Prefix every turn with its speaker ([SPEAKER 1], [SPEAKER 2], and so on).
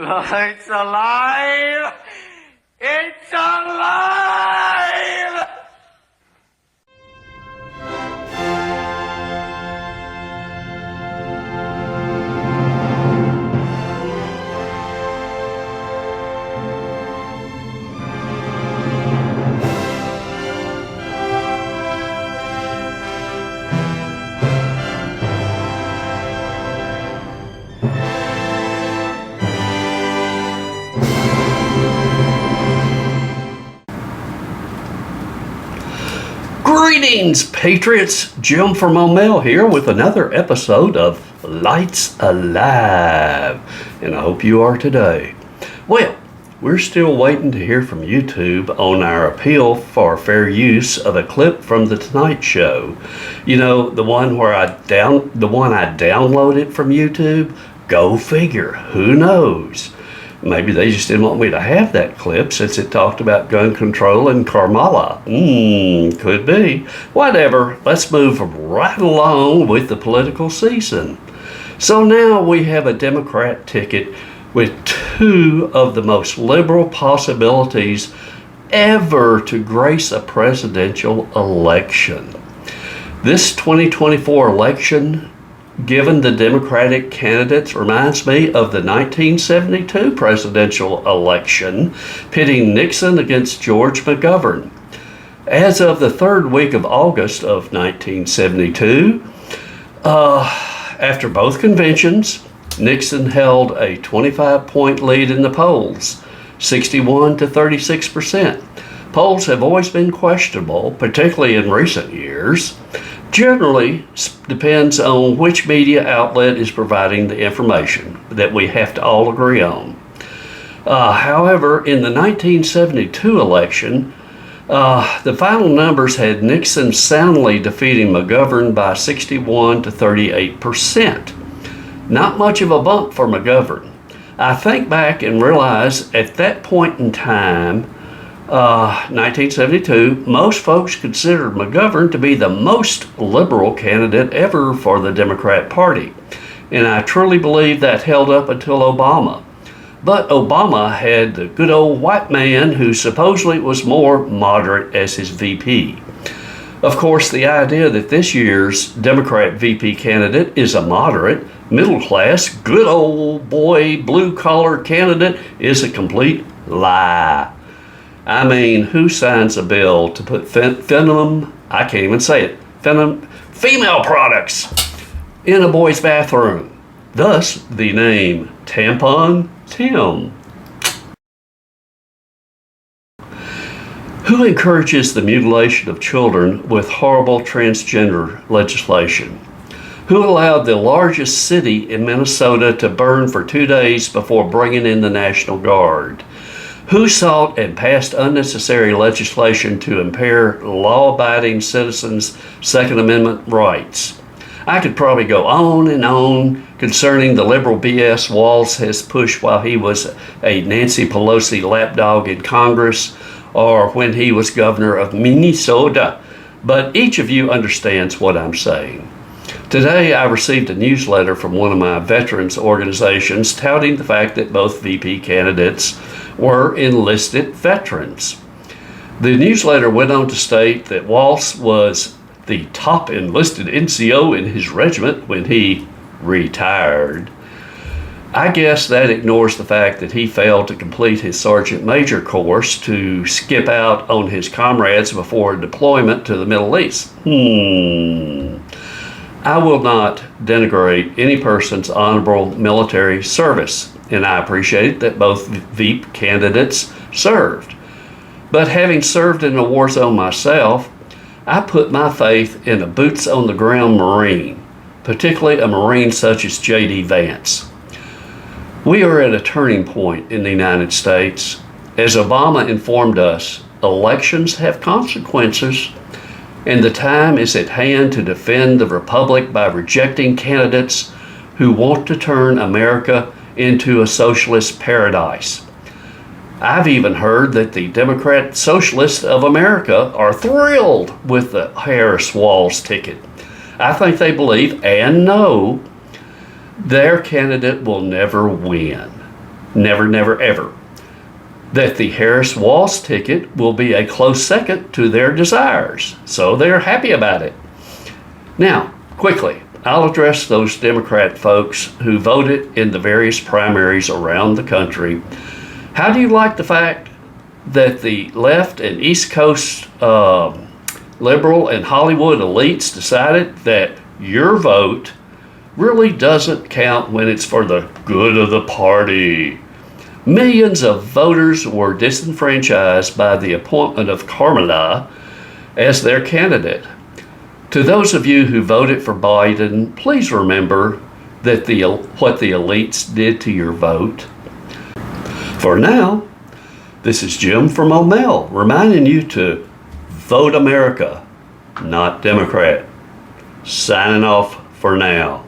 [SPEAKER 1] It's alive! It's alive!
[SPEAKER 2] Greetings, Patriots! Jim from O'Mell here with another episode of Lights Alive, and I hope you are today. Well, we're still waiting to hear from YouTube on our appeal for fair use of a clip from The Tonight Show. You know, the one I downloaded from YouTube? Go figure, who knows? Maybe they just didn't want me to have that clip since it talked about gun control and Kamala. Could be. Whatever, let's move right along with the political season. So now we have a Democrat ticket with two of the most liberal possibilities ever to grace a presidential election. This 2024 election, given the Democratic candidates, reminds me of the 1972 presidential election, pitting Nixon against George McGovern. As of the third week of August of 1972, after both conventions, Nixon held a 25-point lead in the polls, 61 to 36%. Polls have always been questionable, particularly in recent years. Generally depends on which media outlet is providing the information that we have to all agree on. However, in the 1972 election, the final numbers had Nixon soundly defeating McGovern by 61 to 38%. Not much of a bump for McGovern. I think back and realize at that point in time, 1972, most folks considered McGovern to be the most liberal candidate ever for the Democrat Party. And I truly believe that held up until Obama. But Obama had the good old white man who supposedly was more moderate as his VP. Of course, the idea that this year's Democrat VP candidate is a moderate, middle-class, good old boy, blue-collar candidate is a complete lie. I mean, who signs a bill to put female products in a boy's bathroom? Thus, the name Tampon Tim. Who encourages the mutilation of children with horrible transgender legislation? Who allowed the largest city in Minnesota to burn for 2 days before bringing in the National Guard? Who sought and passed unnecessary legislation to impair law-abiding citizens' Second Amendment rights? I could probably go on and on concerning the liberal BS Walz has pushed while he was a Nancy Pelosi lapdog in Congress or when he was governor of Minnesota, but each of you understands what I'm saying. Today, I received a newsletter from one of my veterans organizations touting the fact that both VP candidates were enlisted veterans. The newsletter went on to state that Walz was the top enlisted NCO in his regiment when he retired. I guess that ignores the fact that he failed to complete his sergeant major course to skip out on his comrades before deployment to the Middle East. I will not denigrate any person's honorable military service, and I appreciate that both VP candidates served. But having served in a war zone myself, I put my faith in a boots-on-the-ground Marine, particularly a Marine such as J.D. Vance. We are at a turning point in the United States. As Obama informed us, elections have consequences, and the time is at hand to defend the Republic by rejecting candidates who want to turn America into a socialist paradise. I've even heard that the Democrat Socialists of America are thrilled with the Harris-Walz ticket. I think they believe and know their candidate will never win. never, never, ever, that the Harris-Walz ticket will be a close second to their desires. So they're happy about it. Now, quickly, I'll address those Democrat folks who voted in the various primaries around the country. How do you like the fact that the left and East Coast liberal and Hollywood elites decided that your vote really doesn't count when it's for the good of the party? Millions of voters were disenfranchised by the appointment of Kamala as their candidate. To those of you who voted for Biden, please remember that what the elites did to your vote. For now, this is Jim from O'Mel reminding you to vote America, not Democrat. Signing off for now.